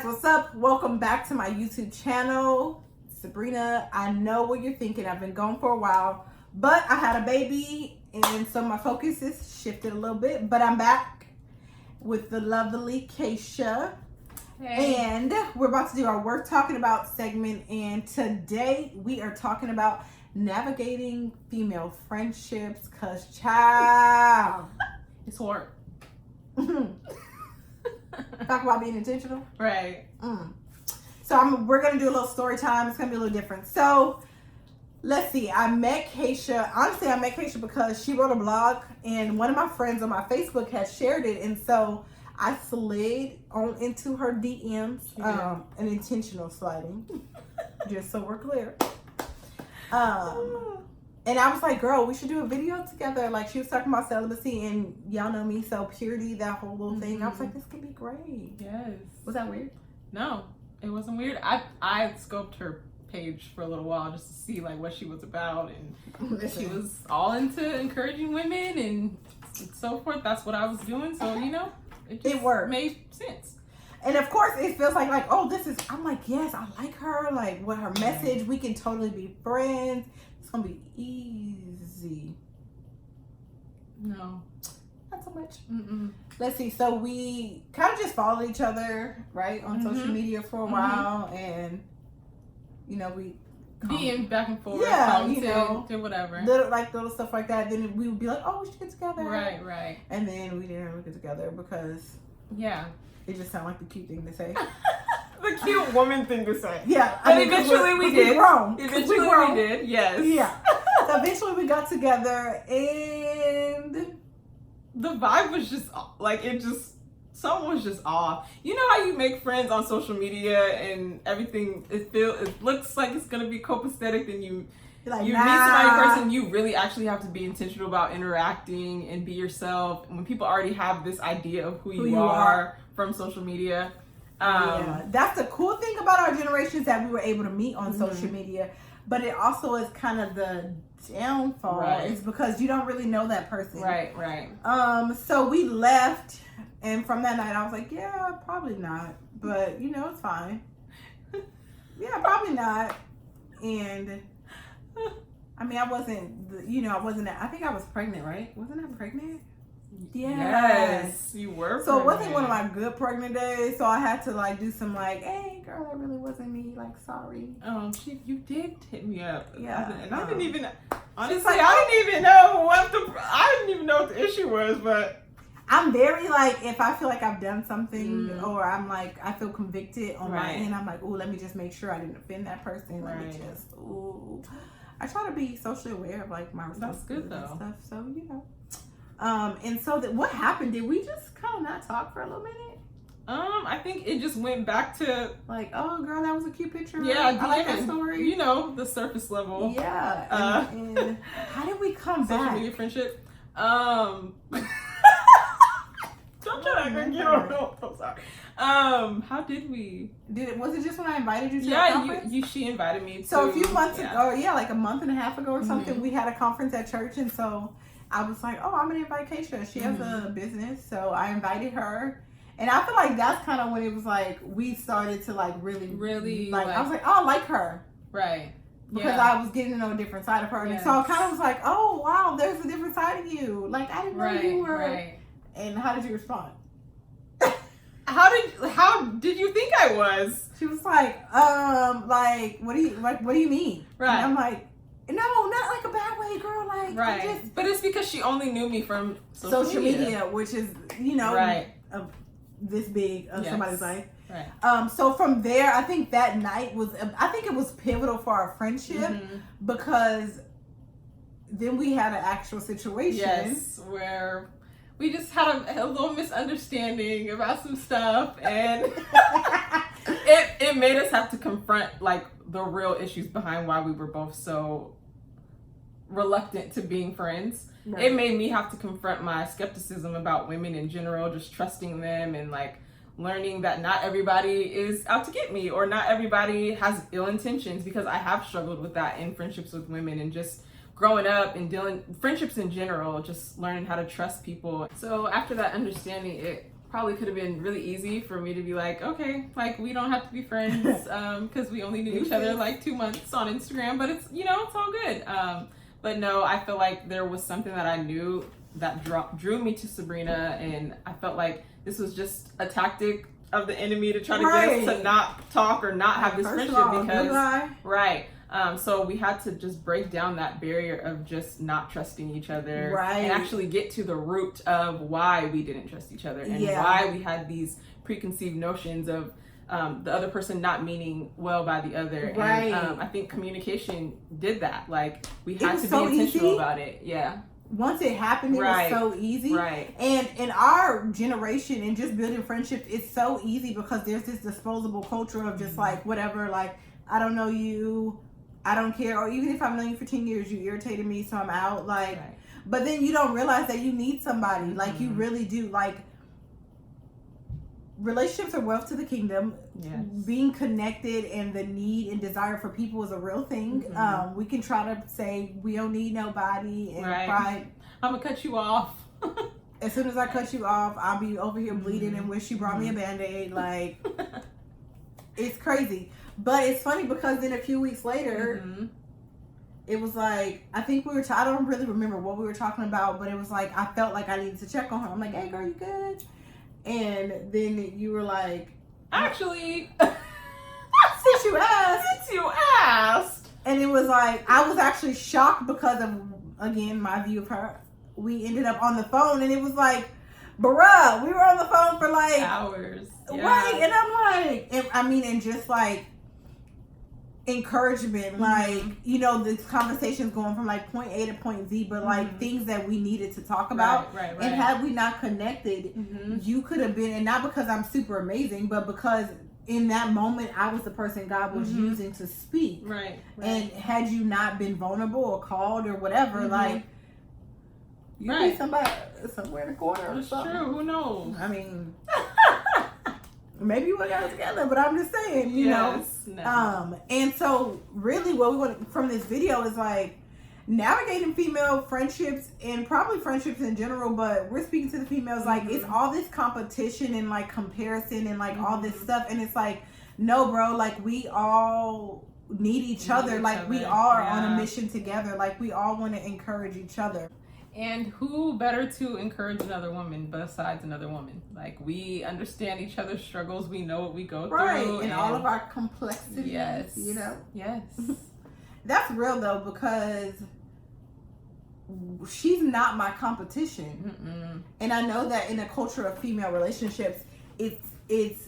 what's up? Welcome back to my YouTube channel. Sabrina, I know what you're thinking. I've been gone for a while, but I had a baby, and so my focus is shifted a little bit, but I'm back with the lovely Kacia. Hey. And we're about to do our worth talking about segment, and today we are talking about navigating female friendships, cause child, it's hard. Talk about being intentional, right? So we're gonna do a little story time. It's gonna be a little different. So let's see. I met Kacia. Honestly, I met Kacia because she wrote a blog, and one of my friends on my Facebook had shared it, and so I slid on into her DMs, an intentional sliding, just so we're clear. And I was like, girl, we should do a video together. Like, she was talking about celibacy, and y'all know me, so purity, that whole little thing. I was like, this could be great. Yes. Was that weird? No, it wasn't weird. I scoped her page for a little while just to see like what she was about, and she was all into encouraging women and so forth. That's what I was doing, so it worked. Made sense. And of course, it feels like, oh, this is. I'm like, yes, I like her. Like, with her message, we can totally be friends. It's gonna be easy. No, not so much. Let's see. So we kind of just followed each other, right, on social media for a while, and we being back and forth, did whatever, little stuff like that. Then we would be like, oh, we should get together, right, and then we didn't get together because it just sounded like the cute thing to say. The cute woman thing to say. Yeah. But eventually we did. Eventually we did, yes. Yeah. So eventually we got together, and the vibe was just like, something was just off. You know how you make friends on social media and everything, it looks like it's gonna be copacetic, and you meet somebody in person, you really actually have to be intentional about interacting and be yourself. And when people already have this idea of who you are from social media. That's the cool thing about our generation, is that we were able to meet on social media, but it also is kind of the downfall. It's because you don't really know that person. Right. So we left, and from that night I was like, yeah, probably not, but it's fine. Yeah, probably not. And I mean, I think I was pregnant, right? Wasn't I pregnant? Yes, you were pregnant. So it wasn't one of my good pregnant days, so I had to do some hey girl, that really wasn't me, sorry. You did hit me up. Yeah. And I didn't even, honestly, I didn't even know what the issue was, but I'm very if I feel like I've done something, or I'm I feel convicted on my end, I'm oh, let me just make sure I didn't offend that person. Let me just, I try to be socially aware of my responsibilities and stuff, so and so what happened? Did we just kind of not talk for a little minute? I think it just went back to oh girl, that was a cute picture. Yeah, I like that story. The surface level. Yeah. And how did we come back? Social media friendship. Don't try to act like you don't know. I'm sorry. How did we? Was it just when I invited you to that conference? She invited me to. So a few months ago, a month and a half ago or something, we had a conference at church, and so I was like, oh, I'm gonna invite Kacia. She has a business, so I invited her. And I feel like that's kind of when it was we started to really I was like, oh, I like her. Right. Because I was getting to know a different side of her. And so I kind of was like, oh, wow, there's a different side of you. I didn't know you were. Right. And how did you respond? How did you think I was? She was what do you mean? Right. And I'm like, no, not a bad way, girl. But it's because she only knew me from social media, which is, this big of somebody's life. Right. So from there, I think that night it was pivotal for our friendship, because then we had an actual situation. Yes, where we just had a little misunderstanding about some stuff, and it made us have to confront the real issues behind why we were both so reluctant to being friends. Right. It made me have to confront my skepticism about women in general, just trusting them, and learning that not everybody is out to get me, or not everybody has ill intentions, because I have struggled with that in friendships with women, and just growing up and friendships in general, just learning how to trust people. So after that understanding, probably could have been really easy for me to be like, okay, like we don't have to be friends because we only knew each other like 2 months on Instagram, but it's, you know, it's all good. But no, I feel like there was something that I knew that drew me to Sabrina, and I felt like this was just a tactic of the enemy to try to get us to not talk or not have this friendship because right. So we had to just break down that barrier of just not trusting each other and actually get to the root of why we didn't trust each other and why we had these preconceived notions of the other person not meaning well by the other. And I think communication did that. Like we had to be intentional about it. Yeah. Once it happened, it was so easy. And in our generation and just building friendships, it's so easy because there's this disposable culture of just like whatever, like I don't know you, I don't care, or even if I've known you for 10 years, you irritated me, so I'm out. Like, but then you don't realize that you need somebody. Like, you really do. Like, relationships are wealth to the kingdom. Being connected and the need and desire for people is a real thing. We can try to say we don't need nobody and pride. I'm gonna cut you off. As soon as I cut you off, I'll be over here bleeding and wish you brought me a Band-Aid. Like, it's crazy. But it's funny because then a few weeks later, it was like, I think we were, I don't really remember what we were talking about, but it was like, I felt like I needed to check on her. I'm like, hey girl, you good? And then you were like, actually, since you asked. And it was like, I was actually shocked because of, again, my view of her. We ended up on the phone and it was like, bruh, we were on the phone for like hours. Right. And I'm like, and just like, encouragement, like, you know, this conversation's going from like point A to point Z, but like things that we needed to talk about. And had we not connected, you could have been, and not because I'm super amazing, but because in that moment I was the person God was using to speak. And had you not been vulnerable or called or whatever, like, you'd be somebody somewhere in the corner or something. True, who knows? I mean, maybe we got it together, but I'm just saying, you know. And so really what we want from this video is like navigating female friendships and probably friendships in general, but we're speaking to the females, like it's all this competition and like comparison and like all this stuff, and it's like, no bro, like we all need each other, like we all are on a mission together, like we all want to encourage each other. And who better to encourage another woman besides another woman? Like, we understand each other's struggles. We know what we go through. And all of our complexities, you know? That's real, though, because she's not my competition. And I know that in a culture of female relationships, it's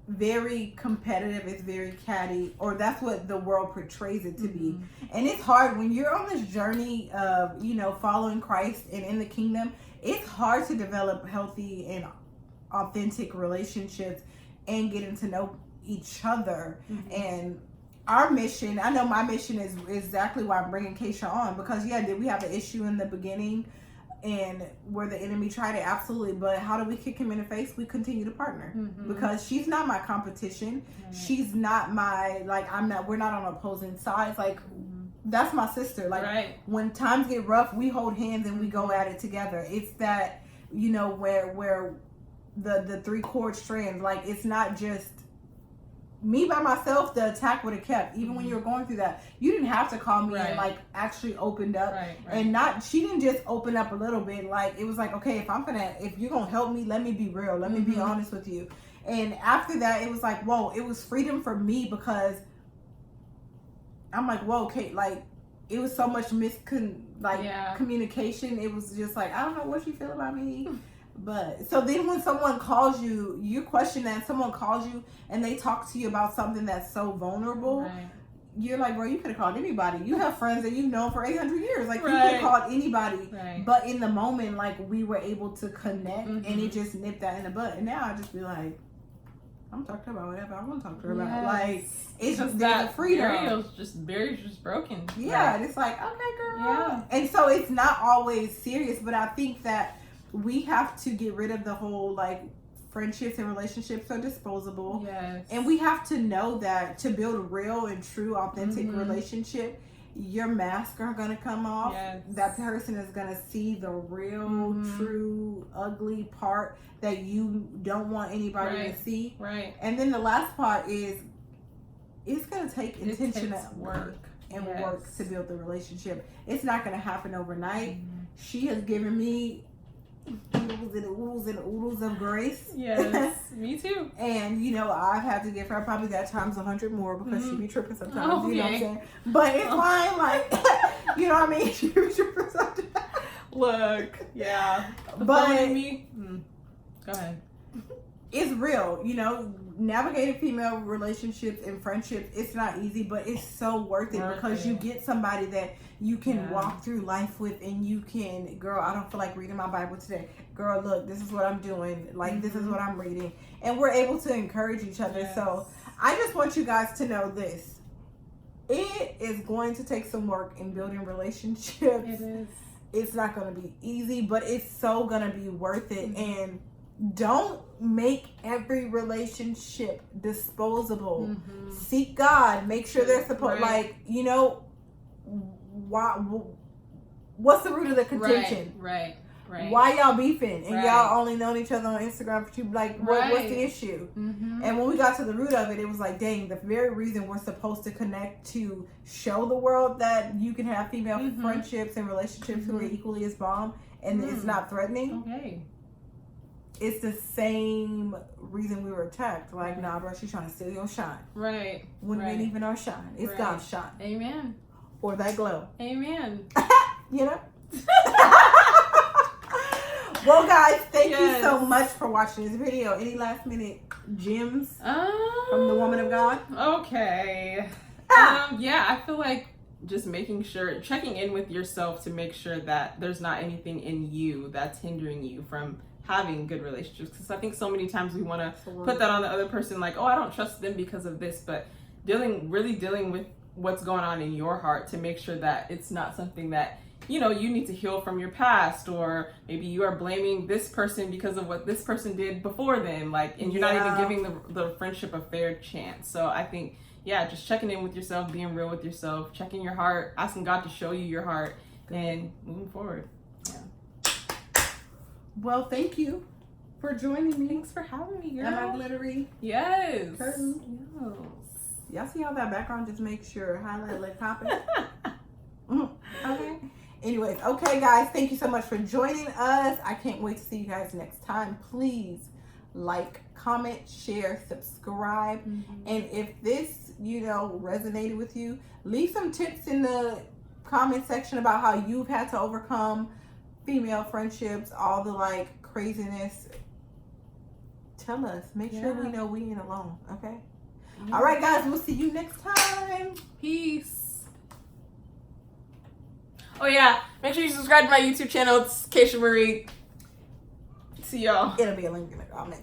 very competitive, it's very catty, or that's what the world portrays it to be. And it's hard when you're on this journey of, you know, following Christ and in the kingdom. It's hard to develop healthy and authentic relationships and getting to know each other. And our mission, I know my mission is exactly why I'm bringing Kacia on, because did we have an issue in the beginning and where the enemy tried it? Absolutely. But how do we kick him in the face? We continue to partner, because she's not my competition. She's not my, like, we're not on opposing sides. Like, that's my sister. Like, when times get rough, we hold hands and we go at it together. It's that, you know, where the three chord strands, like, it's not just me by myself. The attack would have kept, even when you were going through that. You didn't have to call me and like actually opened up, and she didn't just open up a little bit. Like, it was like, okay, if you're gonna help me, let me be real, let me be honest with you. And after that, it was like, whoa, it was freedom for me, because I'm like, whoa, Kate, like, it was so much communication. It was just like, I don't know what you feel about me. But so then when someone calls you, you question that. Someone calls you and they talk to you about something that's so vulnerable. You're like, bro, you could have called anybody. You have friends that you've known for 800 years. Like, you could have called anybody. But in the moment, like, we were able to connect, and it just nipped that in the butt. And now I just be like, I'm talking about whatever I want to talk to her about. Like, it's just that freedom. Barrier's just broken. And it's like, okay, girl. And so it's not always serious, but I think that we have to get rid of the whole, like, friendships and relationships are disposable. And we have to know that to build a real and true, authentic relationship, your masks are gonna come off. Yes. That person is gonna see the real, true, ugly part that you don't want anybody to see. Right. And then the last part is, it's gonna take intentional work and work to build the relationship. It's not gonna happen overnight. She has given me oodles of grace. Yes, me too. And you know, I've had to give her probably that times 100 more because she be tripping sometimes. Okay. You know what I'm saying? But it's fine. Like, you know what I mean? She be tripping sometimes. Look, yeah. But me. Go ahead. It's real. You know, navigating female relationships and friendships, it's not easy, but it's so worth it because you get somebody that you can walk through life with, and you can, girl, I don't feel like reading my Bible today. Girl, look, this is what I'm doing. Like, this is what I'm reading. And we're able to encourage each other. Yes. So I just want you guys to know this. It is going to take some work in building relationships. It is. It's not going to be easy, but it's so going to be worth it. And don't make every relationship disposable. Seek God. Make sure they're supposed, like, you know, what's the root of the contention? Right. Why y'all beefing? And y'all only known each other on Instagram for 2, like, what's the issue? And when we got to the root of it, it was like, dang, the very reason we're supposed to connect to show the world that you can have female friendships and relationships who are equally as bomb, and it's not threatening. Okay. It's the same reason we were attacked. Like, nah, bro, she's trying to steal your shine. Right. When it ain't even our shine. It's God's shine. Amen. Or that glow. Amen. You know? Well, guys, thank you so much for watching this video. Any last minute gems from the woman of God? Okay. Yeah, I feel like just making sure, checking in with yourself to make sure that there's not anything in you that's hindering you from having good relationships. Because I think so many times we want to put that on the other person, like, oh, I don't trust them because of this. But really dealing with what's going on in your heart to make sure that it's not something that, you know, you need to heal from your past, or maybe you are blaming this person because of what this person did before them, like, and you're not even giving the friendship a fair chance. So I think, just checking in with yourself, being real with yourself, checking your heart, asking God to show you your heart, and moving forward. Well, thank you for joining me. Thanks for having me, girl. And my glittery curtain. Y'all see how that background just makes your highlight look popping? Okay. Anyways, okay, guys, thank you so much for joining us. I can't wait to see you guys next time. Please like, comment, share, subscribe. And if this, you know, resonated with you, leave some tips in the comment section about how you've had to overcome female friendships, all the like craziness. Tell us. Make sure we know we ain't alone. Okay. All right, guys. We'll see you next time. Peace. Oh yeah, make sure you subscribe to my YouTube channel. It's Kacia Marie. See y'all. It'll be a link in the comment.